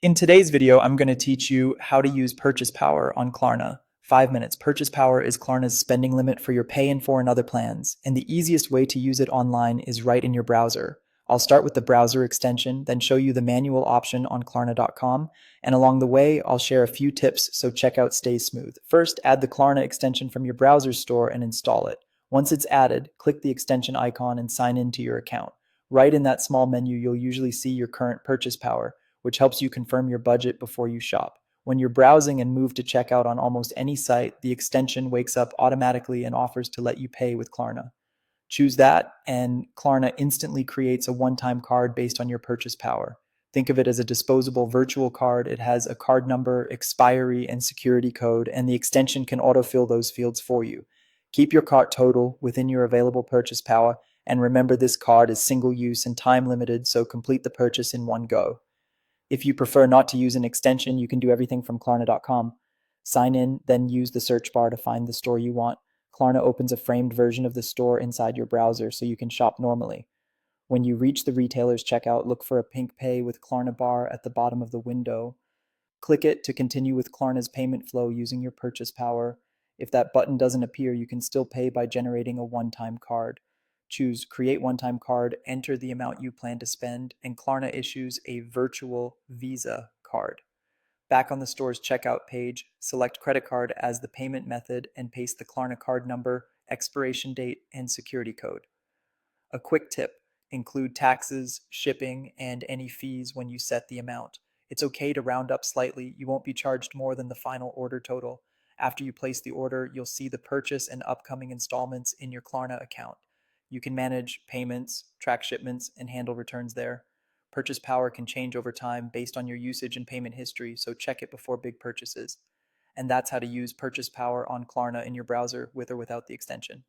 In today's video, I'm going to teach you how to use purchase power on Klarna. 5 minutes. Purchase power is Klarna's spending limit for your pay in 4 and other plans, and the easiest way to use it online is right in your browser. I'll start with the browser extension, then show you the manual option on klarna.com, and along the way, I'll share a few tips so checkout stays smooth. First, add the Klarna extension from your browser store and install it. Once it's added, click the extension icon and sign into your account. Right in that small menu, you'll usually see your current purchase power, which helps you confirm your budget before you shop. When you're browsing and move to checkout on almost any site, the extension wakes up automatically and offers to let you pay with Klarna. Choose that, and Klarna instantly creates a one time card based on your purchase power. Think of it as a disposable virtual card. It has a card number, expiry, and security code, and the extension can autofill those fields for you. Keep your cart total within your available purchase power, and remember this card is single use and time limited, so complete the purchase in one go. If you prefer not to use an extension, you can do everything from Klarna.com. Sign in, then use the search bar to find the store you want. Klarna opens a framed version of the store inside your browser so you can shop normally. When you reach the retailer's checkout, look for a pink Pay with Klarna bar at the bottom of the window. Click it to continue with Klarna's payment flow using your purchase power. If that button doesn't appear, you can still pay by generating a one time card. Choose Create One Time Card, enter the amount you plan to spend, and Klarna issues a virtual Visa card. Back on the store's checkout page, select credit card as the payment method and paste the Klarna card number, expiration date, and security code. A quick tip: include taxes, shipping, and any fees when you set the amount. It's okay to round up slightly. You won't be charged more than the final order total. After you place the order, you'll see the purchase and upcoming installments in your Klarna account. You can manage payments, track shipments, and handle returns there. Purchase power can change over time based on your usage and payment history, so check it before big purchases. And that's how to use purchase power on Klarna in your browser with or without the extension.